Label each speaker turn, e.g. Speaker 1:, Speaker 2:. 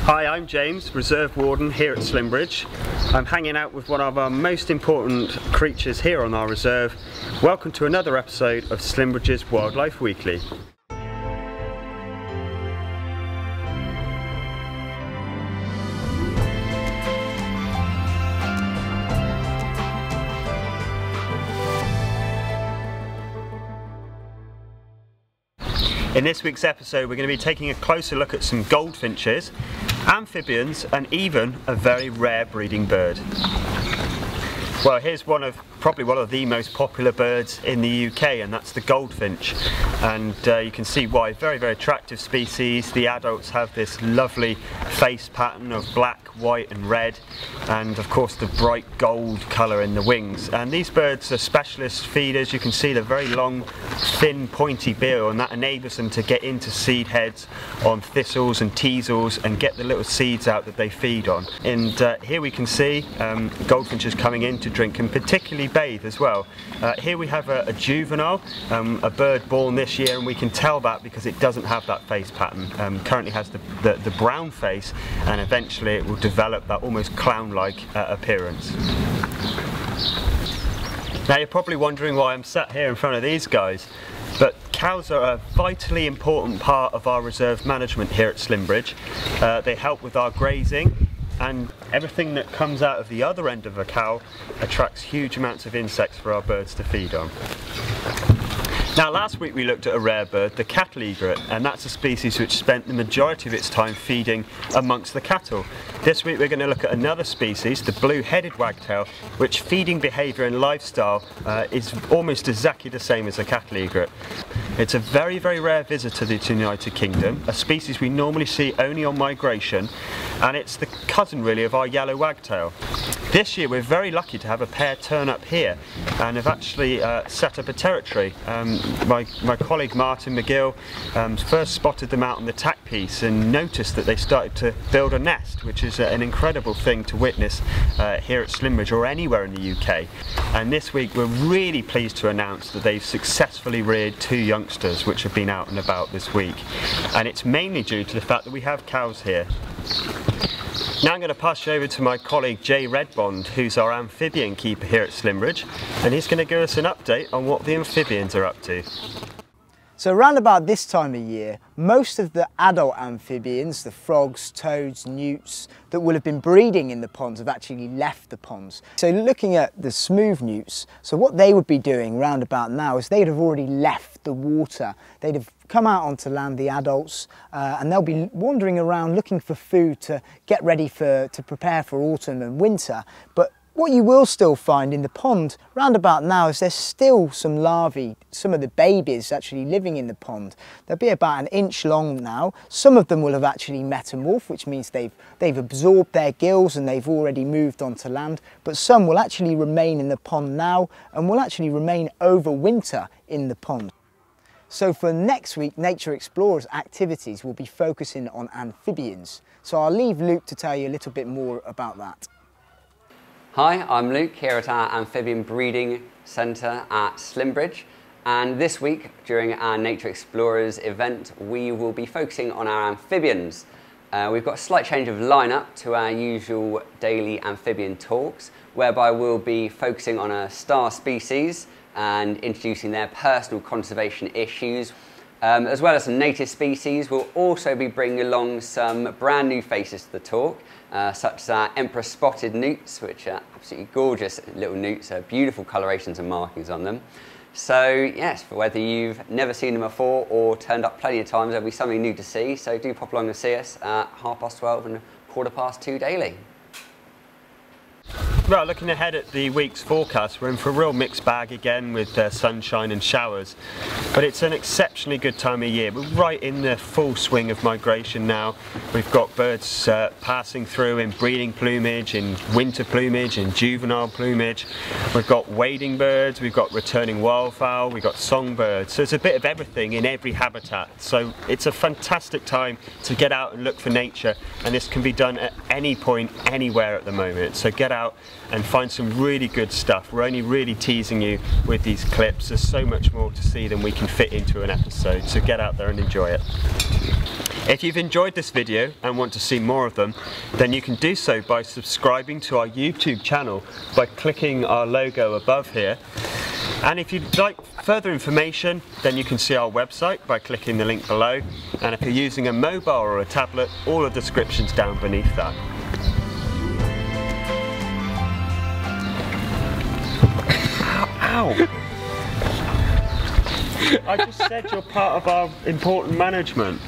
Speaker 1: Hi, I'm James, Reserve Warden here at Slimbridge. I'm hanging out with one of our most important creatures here on our reserve. Welcome to another episode of Slimbridge's Wildlife Weekly. In this week's episode we're going to be taking a closer look at some goldfinches, amphibians and even a very rare breeding bird. Well, here's probably one of the most popular birds in the UK, and that's the goldfinch. And you can see why. Very, very attractive species. The adults have this lovely face pattern of black, white and red, and of course the bright gold colour in the wings. And these birds are specialist feeders. You can see the very long, thin, pointy bill, and that enables them to get into seed heads on thistles and teasels and get the little seeds out that they feed on. And here we can see goldfinches coming in to drink and particularly bathe as well. Here we have a juvenile, a bird born this year, and we can tell that because it doesn't have that face pattern. Currently has the brown face, and eventually it will develop that almost clown-like appearance. Now you're probably wondering why I'm sat here in front of these guys, but cows are a vitally important part of our reserve management here at Slimbridge. They help with our grazing, and everything that comes out of the other end of a cow attracts huge amounts of insects for our birds to feed on. Now last week we looked at a rare bird, the cattle egret, and that's a species which spent the majority of its time feeding amongst the cattle. This week we're going to look at another species, the blue-headed wagtail, which feeding behaviour and lifestyle is almost exactly the same as the cattle egret. It's a very, very rare visitor to the United Kingdom, a species we normally see only on migration, and it's the cousin really of our yellow wagtail. This year we're very lucky to have a pair turn up here and have actually set up a territory. My colleague Martin McGill first spotted them out on the tack piece and noticed that they started to build a nest, which is an incredible thing to witness here at Slimbridge or anywhere in the UK. And this week we're really pleased to announce that they've successfully reared 2 youngsters which have been out and about this week. And it's mainly due to the fact that we have cows here. Now I'm going to pass you over to my colleague Jay Redbond, who's our amphibian keeper here at Slimbridge, and he's going to give us an update on what the amphibians are up to.
Speaker 2: So around about this time of year, most of the adult amphibians, the frogs, toads, newts, that will have been breeding in the ponds have actually left the ponds. So looking at the smooth newts, so what they would be doing round about now is they'd have already left the water. They'd have come out onto land, the adults, and they'll be wandering around looking for food to get ready to prepare for autumn and winter. But what you will still find in the pond round about now is there's still some larvae, some of the babies actually living in the pond. They'll be about 1 inch long now. Some of them will have actually metamorphed, which means they've absorbed their gills and they've already moved onto land. But some will actually remain in the pond now and will actually remain over winter in the pond. So for next week, Nature Explorers activities will be focusing on amphibians. So I'll leave Luke to tell you a little bit more about that.
Speaker 3: Hi, I'm Luke here at our Amphibian Breeding Centre at Slimbridge, and this week during our Nature Explorers event we will be focusing on our amphibians. We've got a slight change of lineup to our usual daily amphibian talks, whereby we'll be focusing on a star species and introducing their personal conservation issues. As well as some native species, we'll also be bringing along some brand new faces to the talk, such as our emperor spotted newts, which are absolutely gorgeous little newts, beautiful colorations and markings on them. So yes, for whether you've never seen them before or turned up plenty of times, there'll be something new to see, so do pop along and see us at 12:30 and 2:15 daily.
Speaker 1: Right, looking ahead at the week's forecast, we're in for a real mixed bag again with sunshine and showers, but it's an exceptionally good time of year. We're right in the full swing of migration now. We've got birds passing through in breeding plumage, in winter plumage, in juvenile plumage. We've got wading birds, we've got returning wildfowl, we've got songbirds, so there's a bit of everything in every habitat. So it's a fantastic time to get out and look for nature, and this can be done at any point, anywhere at the moment. So get out and find some really good stuff. We're only really teasing you with these clips. There's so much more to see than we can fit into an episode, so get out there and enjoy it. If you've enjoyed this video and want to see more of them, then you can do so by subscribing to our YouTube channel by clicking our logo above here. And if you'd like further information, then you can see our website by clicking the link below. And if you're using a mobile or a tablet, all the descriptions down beneath that. Ow! I just said you're part of our important management.